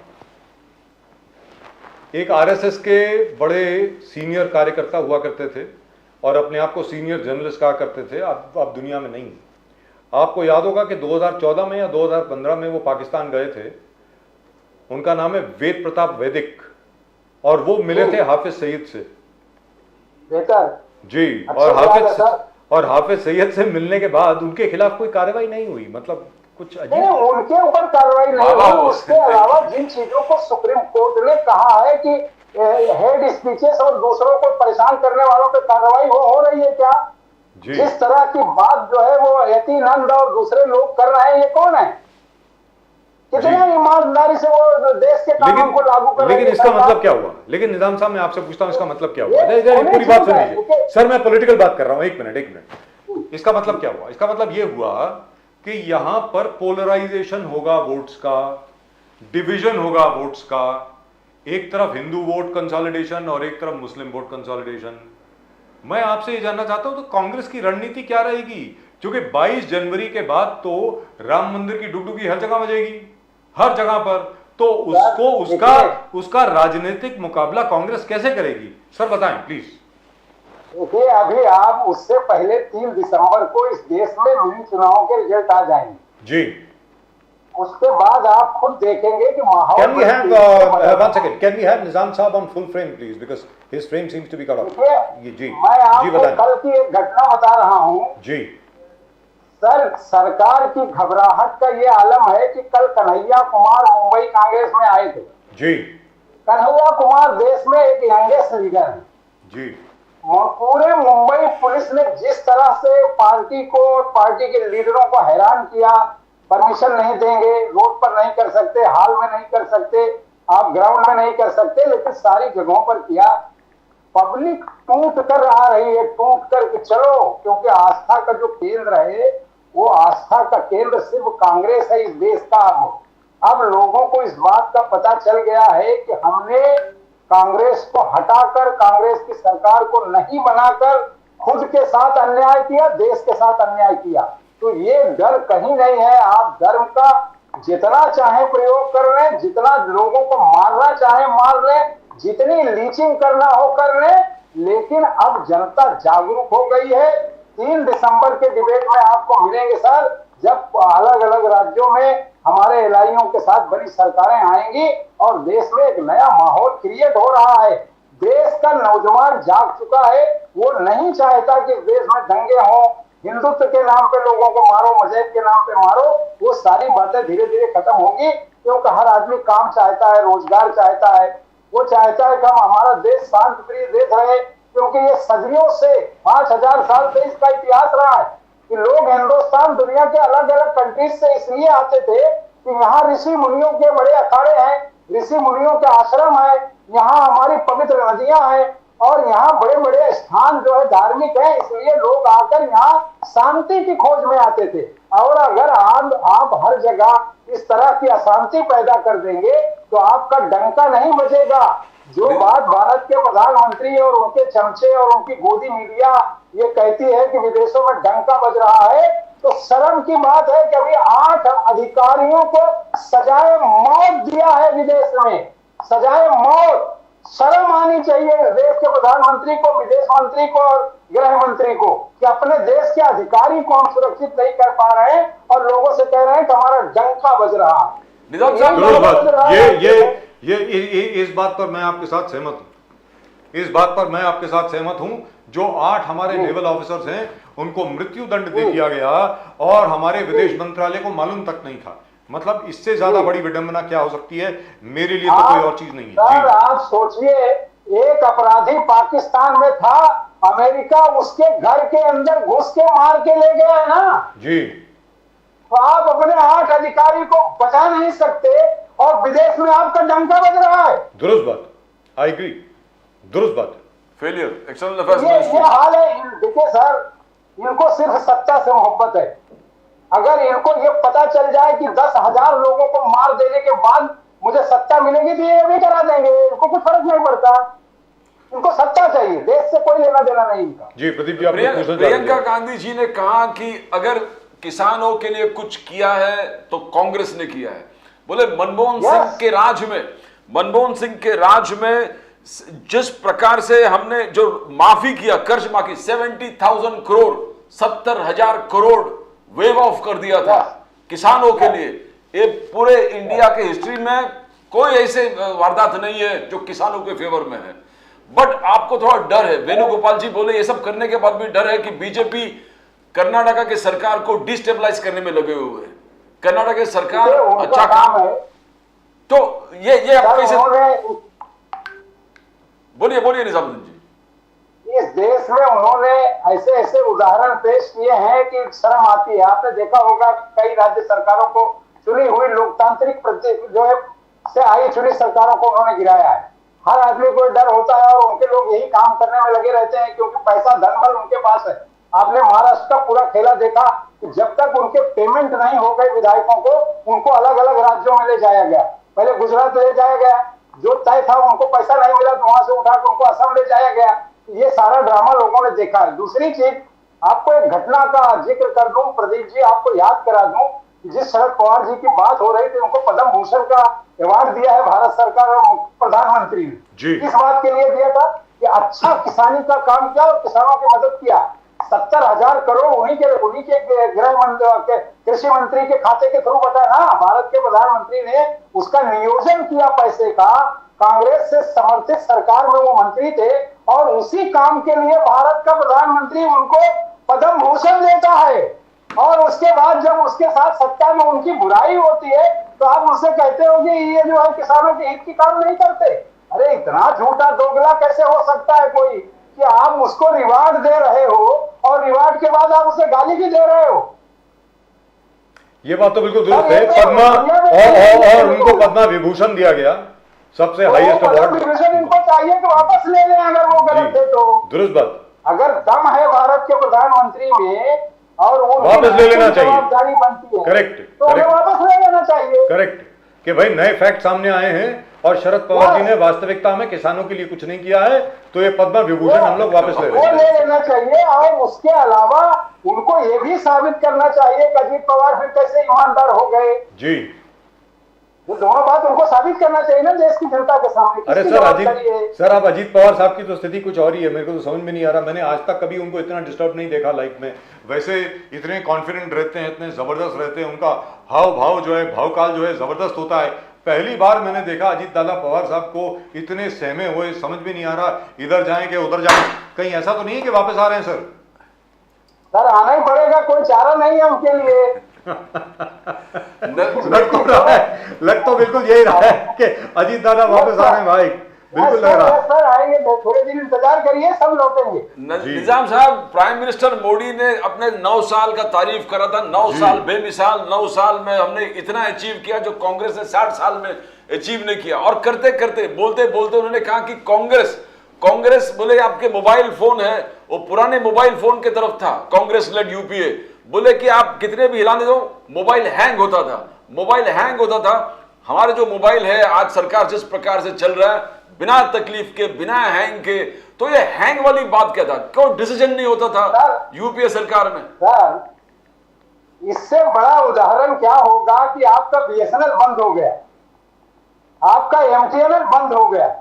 एक आरएसएस के बड़े सीनियर कार्यकर्ता हुआ करते थे और अपने आप को सीनियर जर्नलिस्ट कहा करते थे, अब दुनिया में नहीं। आपको याद होगा कि 2014 में या 2015 में वो पाकिस्तान गए थे। उनका नाम है वेद प्रताप वैदिक और वो मिले थे हाफिज सईद से। बेहतर जी। और हाफिज सईद से मिलने के बाद उनके खिलाफ कोई कार्रवाई नहीं हुई, मतलब कुछ नहीं, उनके ऊपर कार्रवाई नहीं हुई। उसके अलावा जिन चीजों को सुप्रीम कोर्ट ने कहा है कि हेड स्पीचेस और दूसरों को परेशान करने वालों पर कार्रवाई हो रही है क्या? जिस तरह की बात जो है वो यतीनंद और दूसरे लोग कर रहे हैं, ये कौन है? कितने ईमानदारी से वो देश के कानून को लागू कर रहे हैं। लेकिन इसका मतलब क्या हुआ? लेकिन निजाम साहब मैं आपसे पूछता हूं इसका मतलब क्या हुआ? ये पूरी बात सुन देखिए, लीजिए सर, मैं पॉलिटिकल बात कर रहा हूं, एक मिनट। इसका मतलब क्या हुआ? इसका मतलब ये हुआ कि यहां पर पोलराइजेशन होगा वोट्स का, डिवीजन होगा वोट्स का, एक तरफ हिंदू वोट कंसोलिडेशन और एक तरफ मुस्लिम वोट कंसोलिडेशन। मैं आपसे ये जानना चाहता हूं तो कांग्रेस की रणनीति क्या रहेगी? क्योंकि 22 जनवरी के बाद तो राम मंदिर की डुगडुगी हर जगह बजेगी, हर जगह पर, तो उसका राजनीतिक मुकाबला कांग्रेस कैसे करेगी? सर बताएं प्लीज। देखिए, अभी आप उससे पहले 3 दिसंबर को इस देश में मिनी चुनाव के रिजल्ट आ जाएंगे जी। उसके बाद आप खुद देखेंगे कि माहौल। Can we have one second? Can we have Nizam Saab on full frame, please? Because his frame seems to be cut off. जी मैं आपको बताएं। कल की एक घटना बता रहा हूँ जी सर। सरकार की घबराहट का ये आलम है कि कल कन्हैया कुमार मुंबई कांग्रेस में आए थे। जी कन्हैया कुमार देश में एक यंगेस्ट लीडर है जी। पूरे मुंबई पुलिस ने जिस तरह से पार्टी को, पार्टी के लीडरों को हैरान किया, परमिशन नहीं देंगे, रोड पर नहीं कर सकते, हॉल में नहीं कर सकते, आप ग्राउंड में नहीं कर सकते, लेकिन सारी जगहों पर किया। पब्लिक टूट कर आ रही है, टूट कर के चलो, क्योंकि आस्था का जो केंद्र है वो आस्था का केंद्र सिर्फ कांग्रेस है इस देश का। अब लोगों को इस बात का पता चल गया है कि हमने कांग्रेस को हटाकर, कांग्रेस की सरकार को नहीं बनाकर खुद के साथ अन्याय किया, देश के साथ अन्याय किया। तो ये डर कहीं नहीं है। आप धर्म का जितना चाहे प्रयोग कर लें, जितना लोगों को मारना चाहे मार लें, जितनी लीचिंग करना हो कर लें, लेकिन अब जनता जागरूक हो गई है। 3 दिसंबर के डिबेट में आपको मिलेंगे सर, जब अलग अलग राज्यों में हमारे एलआईओ के साथ बड़ी सरकारें आएंगी और देश में एक नया माहौल क्रिएट हो रहा है। देश का नौजवान जाग चुका है, वो नहीं चाहता कि देश में दंगे हों, हिंदुत्व के नाम पे लोगों को मारो, मजहब के नाम पे मारो। वो सारी बातें धीरे धीरे खत्म होगी, क्योंकि हर आदमी काम चाहता है, रोजगार चाहता है, वो चाहता है कि हम हमारा देश शांत प्रिय देश रहे। क्योंकि ये सदियों से 5000 साल से इसका इतिहास रहा है कि लोग हिंदुस्तान दुनिया के अलग अलग कंट्रीज से इसलिए आते थे कि यहाँ ऋषि मुनियों के बड़े अखाड़े हैं, ऋषि मुनियों के आश्रम है, यहाँ हमारी पवित्र नदियां हैं और यहाँ बड़े बड़े स्थान जो है धार्मिक है, इसलिए लोग आकर यहाँ शांति की खोज में आते थे। और अगर आप हर जगह इस तरह की अशांति पैदा कर देंगे तो आपका डंका नहीं बजेगा। जो बात भारत के प्रधानमंत्री और उनके चमचे और उनकी गोदी मीडिया ये कहती है कि विदेशों में डंका बज रहा है, तो शर्म की बात है कि अभी 8 अधिकारियों को सजाए मौत दिया है विदेश में, सजाए मौत। शर्म आनी चाहिए देश के प्रधानमंत्री को, विदेश मंत्री को और गृह मंत्री को कि अपने देश के अधिकारी को हम सुरक्षित नहीं कर पा रहे हैं और लोगों से कह रहे हैं कि हमारा डंका बज रहा है। ये इस बात पर मैं आपके साथ सहमत हूं, इस बात पर मैं आपके साथ सहमत हूं। जो 8 हमारे नेवल ऑफिसर्स हैं उनको मृत्यु दंड दे दिया गया और हमारे विदेश मंत्रालय को मालूम तक नहीं था। मतलब इससे ज्यादा बड़ी विडंबना क्या हो सकती है? मेरे लिए तो कोई और चीज नहीं है। सर आप सोचिए, एक अपराधी पाकिस्तान में था, अमेरिका उसके घर के अंदर घुस के मार के ले गया ना जी। तो आप अपने 8 अधिकारी को बचा नहीं सकते और विदेश में आपका डंका बज रहा है। दुरुस्त बात, आई एग्री, दुरुस्त बात। फेलियर एक्सटर्नल अफेयर्स ये हाल है। देखिए सर, इनको सिर्फ सत्ता से मोहब्बत है। अगर इनको ये पता चल जाए कि 10,000 लोगों को मार देने के बाद मुझे सत्ता मिलेगी तो ये भी करा देंगे, इनको कुछ फर्क नहीं पड़ता। इनको सत्ता चाहिए, देश से कोई लेना देना नहीं इनका। जी प्रदीप जी, प्रियंका गांधी जी ने कहा कि अगर किसानों के लिए कुछ किया है तो कांग्रेस ने किया है। बोले मनमोहन सिंह के राज में जिस प्रकार से हमने जो माफी किया, कर्ज माफी 70,000 करोड़, 70,000 करोड़ वेव ऑफ कर दिया था किसानों के लिए। ये पूरे इंडिया के हिस्ट्री में कोई ऐसे वारदात नहीं है जो किसानों के फेवर में है। बट आपको थोड़ा डर है, वेणुगोपाल जी बोले ये सब करने के बाद भी डर है कि बीजेपी कर्नाटका के सरकार को डिस्टेबलाइज करने में लगे हुए हैं। कर्नाटक की सरकार अच्छा काम है तो ये आप कैसे बोलिए निजामुद्दीन जी। इस देश में उन्होंने ऐसे ऐसे उदाहरण पेश किए हैं कि शर्म आती है। आपने देखा होगा कई राज्य सरकारों को चुनी हुई लोकतांत्रिक जो है से आई चुनी सरकारों को उन्होंने गिराया है। हर आदमी को डर होता है और उनके लोग यही काम करने में लगे रहते हैं क्योंकि पैसा धन बल उनके पास है। आपने महाराष्ट्र का पूरा खेला देखा कि जब तक उनके पेमेंट नहीं हो गए विधायकों को, उनको अलग अलग राज्यों में ले जाया गया। पहले गुजरात ले जाया गया, जो तय था उनको पैसा नहीं मिला तो वहां से उठाकर उनको असम ले जाया गया। ये सारा ड्रामा लोगों ने देखा है। दूसरी चीज, आपको एक घटना का जिक्र कर दूं प्रदीप जी, आपको याद करा दूं, जिस शरद पवार जी की बात हो रही थी, उनको पद्म भूषण का अवार्ड दिया है भारत सरकार और प्रधानमंत्री ने। किस बात के लिए दिया था कि अच्छा किसानी का काम किया और किसानों की मदद किया। 70,000 करोड़ उन्हीं के गृह मंत्री के कृषि मंत्री के खाते के थ्रू बटा ना। भारत के प्रधानमंत्री ने उसका नियोजन किया पैसे का। कांग्रेस से समर्थित सरकार में वो मंत्री थे और उसी काम के लिए भारत का प्रधानमंत्री उनको पद्म भूषण देता है। और उसके बाद जब उसके साथ सत्ता में उनकी बुराई होती है तो आप उससे कहते हो कि ये जो है किसानों के हित की काम नहीं करते। अरे इतना झूठा दोगला कैसे हो सकता है कोई कि आप उसको रिवार्ड दे रहे हो और रिवार्ड के बाद आप उसे गाली भी दे रहे हो। ये बात तो बिल्कुल दुरुस्त है। पद्मा और उनको पद्मा विभूषण दिया गया, सबसे हाईएस्ट अवार्ड। विभूषण इनको चाहिए कि वापस ले लें अगर वो गलत थे तो। दुरुस्त बात। अगर दम है भारत के प्रधानमंत्री में और वो वापस ले लेना चाहिए, जवाबदारी बनती है, करेक्ट, तो उन्हें वापस ले लेना चाहिए। करेक्ट कि भाई नए फैक्ट सामने आए हैं और शरद पवार जी ने वास्तविकता में किसानों के लिए कुछ नहीं किया है, तो ये पद्मा विभूषण हम लोग वापस ले वो ले लेना चाहिए। और उसके अलावा उनको ये भी साबित करना चाहिए कि अजीत पवार फिर कैसे ईमानदार हो गए जी। ये दोनों बात उनको साबित करना चाहिए ना देश की जनता के सामने। अरे सर आप अजीत पवार साहब की तो स्थिति कुछ और ही है, मेरे को तो समझ में नहीं आ रहा। मैंने आज तक कभी उनको इतना डिस्टर्ब नहीं देखा लाइफ में। वैसे इतने कॉन्फिडेंट रहते हैं, इतने जबरदस्त रहते हैं, उनका हाव भाव जो है, भावकाल जो है जबरदस्त होता है। पहली बार मैंने देखा अजीत दादा पवार साहब को इतने सहमे हुए, समझ में नहीं आ रहा इधर जाएं कि उधर जाएं। कहीं ऐसा तो नहीं है कि वापस आ रहे हैं सर? सर आना ही पड़ेगा, कोई चारा नहीं है उनके लिए। लग तो बिल्कुल यही रहा है कि अजीत दादा वापस आ रहे हैं भाई, बिल्कुल लग रहा है। सर आएंगे, थोड़े दिन इंतजार करिए, सब लौटेंगे। निजाम साहब, प्राइम मिनिस्टर मोदी ने अपने 9 साल का तारीफ करा था। 9 साल बेमिसाल, 9 साल में हमने इतना अचीव किया जो कांग्रेस ने 60 साल में अचीव नहीं किया। और करते करते बोलते बोलते उन्होंने कहा कि कांग्रेस बोले आपके मोबाइल फोन है वो पुराने मोबाइल फोन की तरफ था, कांग्रेस लेड यूपीए। बोले कि आप कितने भी हिलाने दो मोबाइल हैंग होता था, मोबाइल हैंग होता था। हमारे जो मोबाइल है आज सरकार जिस प्रकार से चल रहा है, बिना तकलीफ के, बिना हैंग के, तो ये हैंग वाली बात क्या था? क्यों डिसीजन नहीं होता था यूपीए सरकार में? सर इससे बड़ा उदाहरण क्या होगा कि आपका बीएसएनएल बंद हो गया, आपका एमटीएनएल बंद हो गया।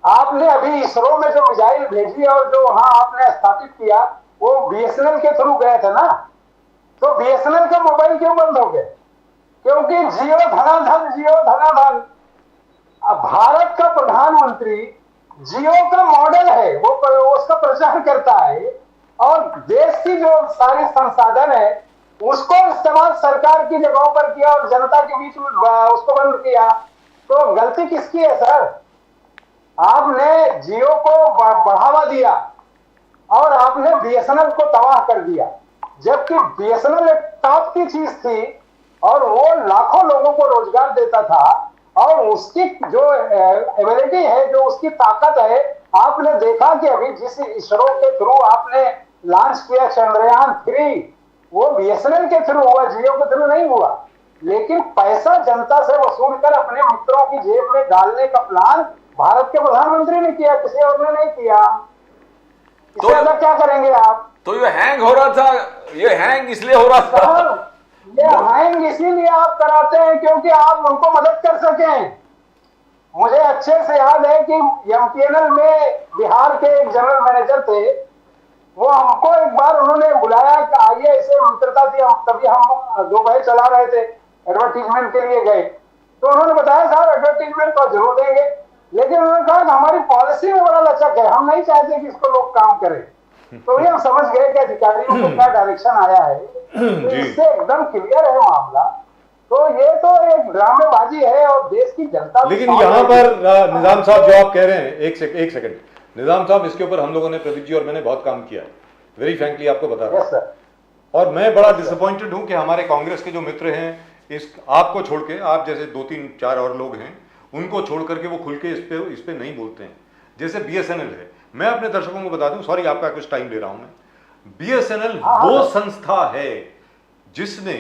आपने अभी इसरो में जो मिसाइल भेजी और जो वहां आपने स्थापित किया वो बीएसएनएल के थ्रू गए थे ना, तो बीएसएनएल के मोबाइल क्यों बंद हो गए? क्योंकि जियो धनाधन, जियो धनाधन। अब भारत का प्रधानमंत्री जियो का मॉडल है, वो उसका प्रचार करता है और देश की जो सारी संसाधन है उसको इस्तेमाल सरकार की जगहों पर किया और जनता के बीच में उसको बंद किया। तो गलती किसकी है सर? आपने जियो को बढ़ावा दिया और आपने बीएसएनएल को तबाह कर दिया, जबकि बीएसएनएल एक टॉप की चीज थी और वो लाखों लोगों को रोजगार देता था और उसकी जो एबिलिटी है, जो उसकी ताकत है, आपने देखा कि अभी जिस इसरो के थ्रू आपने लॉन्च किया चंद्रयान 3, वो बीएसएनएल के थ्रू हुआ, जियो के थ्रू नहीं हुआ। लेकिन पैसा जनता से वसूल कर अपने मित्रों की जेब में डालने का प्लान भारत के प्रधानमंत्री ने किया, किसी और ने नहीं किया। इससे ज्यादा क्या करेंगे आप? तो ये हैंग हो रहा था, ये हैंग इसलिए हो रहा था, ये हैंग इसीलिए आप कराते हैं क्योंकि आप उनको मदद कर सकें। मुझे अच्छे से याद है कि एमटीएनएल में बिहार के एक जनरल मैनेजर थे, वो हमको एक बार उन्होंने बुलाया कि आइए, ऐसे मित्रता थी, तभी हम दोपहर चला रहे थे, एडवर्टीजमेंट के लिए गए, तो उन्होंने बताया साहब एडवर्टीजमेंट तो जरूर देंगे, लेकिन उन्होंने कहा कि हमारी पॉलिसी में बड़ा लचक है, हम नहीं चाहते कि इसको लोग काम करें। तो ये हम समझ गए कि अधिकारियों को क्या डायरेक्शन आया है, तो इससे एकदम क्लियर है मामला। तो ये तो एक ड्रामेबाजी है और देश की जनता। लेकिन यहाँ पर निजाम साहब जो आप कह रहे हैं, एक सेकंड निजाम साहब, इसके ऊपर हम लोगों ने, प्रदीप जी और मैंने बहुत काम किया है, वेरी फ्रैंकली आपको बता रहा हूं। और मैं बड़ा डिसअपॉइंटेड हूं कि हमारे कांग्रेस के जो मित्र हैं इस आपको छोड़ के, आप जैसे 2-3-4 और लोग हैं, उनको छोड़ करके वो खुल के इस पे नहीं बोलते हैं। जैसे बीएसएनएल है, मैं अपने दर्शकों को बता दूं, सॉरी आपका कुछ टाइम ले रहा हूं मैं, बीएसएनएल वो संस्था है जिसने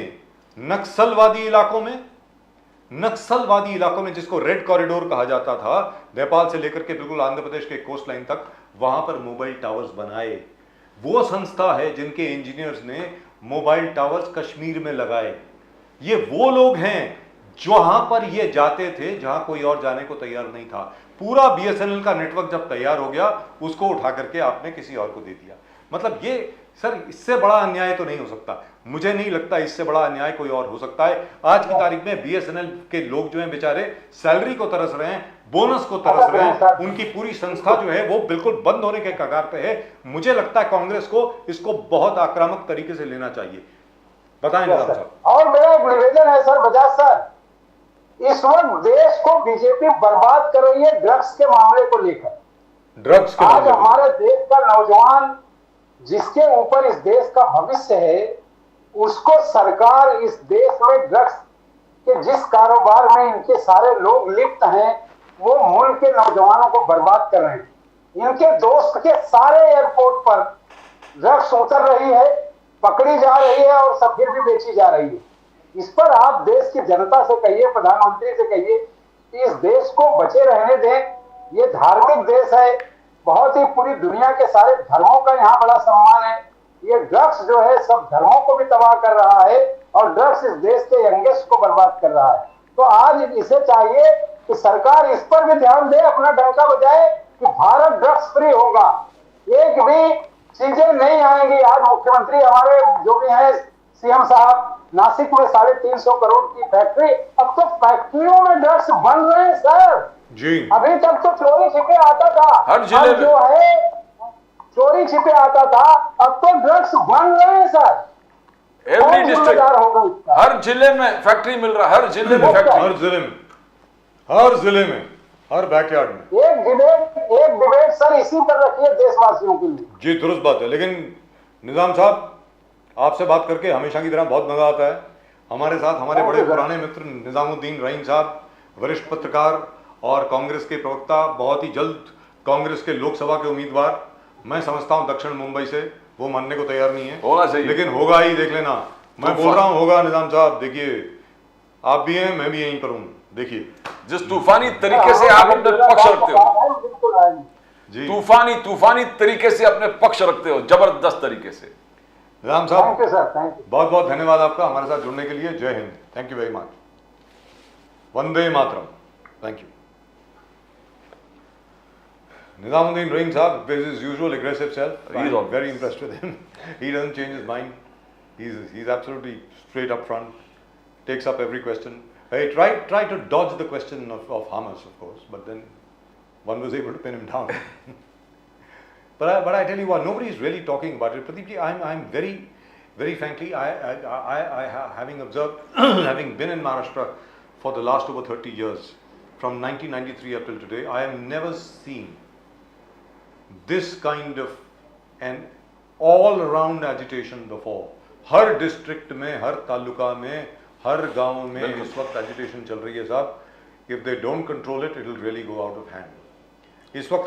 नक्सलवादी इलाकों में जिसको रेड कॉरिडोर कहा जाता था, नेपाल से लेकर के बिल्कुल आंध्र प्रदेश के कोस्ट लाइन तक, वहां पर मोबाइल टावर्स बनाए। वो संस्था है जिनके इंजीनियर्स ने मोबाइल टावर्स कश्मीर में लगाए। ये वो लोग हैं जहां पर ये जाते थे जहां कोई और जाने को तैयार नहीं था। पूरा बीएसएनएल का नेटवर्क जब तैयार हो गया, उसको उठा करके आपने किसी और को दे दिया। मतलब ये सर, इससे बड़ा अन्याय तो नहीं हो सकता। मुझे नहीं लगता इससे बड़ा अन्याय कोई और हो सकता है। आज की तारीख में बीएसएनएल के लोग जो हैं बेचारे सैलरी को तरस रहे हैं, बोनस को तरस रहे हैं, उनकी पूरी संस्था जो है वो बिल्कुल बंद होने के कगार पे है। मुझे लगता है कांग्रेस को इसको बहुत आक्रामक तरीके से लेना चाहिए। बताएं निजाम साहब। और मेरा एक निवेदन है सर, बजाज सर, इस वक्त देश को बीजेपी बर्बाद कर रही है ड्रग्स के मामले को लेकर। ड्रग्स के आज हमारे देश का नौजवान, जिसके ऊपर इस देश का भविष्य है, उसको सरकार इस देश में ड्रग्स के जिस कारोबार में इनके सारे लोग लिप्त हैं, वो मुल्क के नौजवानों को बर्बाद कर रहे हैं। इनके दोस्त के सारे एयरपोर्ट पर ड्रग्स उतर रही है, पकड़ी जा रही है और सब फिर भी बेची जा रही है। इस पर आप देश की जनता से कहिए, प्रधानमंत्री से कहिए कि इस देश को बचे रहने दें। ये धार्मिक देश है, बहुत ही पूरी दुनिया के सारे धर्मों का यहाँ बड़ा सम्मान है। ये ड्रग्स जो है सब धर्मों को भी तबाह कर रहा है और ड्रग्स इस देश के यंगेस्ट को बर्बाद कर रहा है। तो आज इसे चाहिए कि सरकार इस पर भी ध्यान दे, अपना डंका बजाए कि भारत ड्रग्स फ्री होगा, एक भी चीजें नहीं आएंगी। आज मुख्यमंत्री हमारे जो भी है सीएम साहब, नासिक में 350 करोड़ की फैक्ट्री, अब तो फैक्ट्रियों में ड्रग्स बन रहे हैं सर जी। अभी तक तो चोरी छिपे आता था, हर जिले में जो है चोरी छिपे आता था, अब तो ड्रग्स बन रहे हैं सर। एवरी डिस्ट्रिक्ट, होगा इसका? हर जिले में फैक्ट्री मिल रहा है, हर जिले में फैक्ट्री, हर जिले में, हर बैकयार्ड में। एक डिबेट सर इसी पर रखिए देशवासियों के लिए। जी दुरुस्त बात है। लेकिन निजाम साहब, आपसे बात करके हमेशा की तरह बहुत मजा आता है। हमारे साथ हमारे बड़े पुराने मित्र निजामुद्दीन रहीम साहब, वरिष्ठ पत्रकार और कांग्रेस के प्रवक्ता, बहुत ही जल्द कांग्रेस के लोकसभा के उम्मीदवार। मैं समझता हूं दक्षिण मुंबई से, वो मानने को तैयार नहीं है, होना चाहिए, लेकिन होगा ही, देख लेना। मैं बोल रहा हूं होगा निजाम साहब। देखिए, आप भी हैं, मैं भी यहीं पर हूं। देखिए, जिस तूफानी तरीके से आप अपने पक्ष रखते हो, जी तूफानी तरीके से अपने पक्ष रखते हो, जबरदस्त तरीके से। निजाम साहब, thank you sir, thank you. बहुत बहुत धन्यवाद आपका हमारे साथ जुड़ने के लिए। जय Hind, thank you very much. Vande Mataram, thank you. Nizamuddin Rahim Saab, with his usual aggressive self, I'm very impressed with him. He doesn't change his mind. He's absolutely straight up front, takes up every question. Hey, try to dodge the question of Hamas, of course, but then one was able to pin him down. But I tell you what, nobody is really talking about it. Pradeep ji, I'm very frankly, I having observed, having been in Maharashtra for the last over 30 years, from 1993 up till today, I have never seen this kind of an all-around agitation before. Her district में, हर तालुका में, हर गांव में इस वक्त agitation चल रही है साहब. If they don't control it, it will really go out of hand. इस वक्त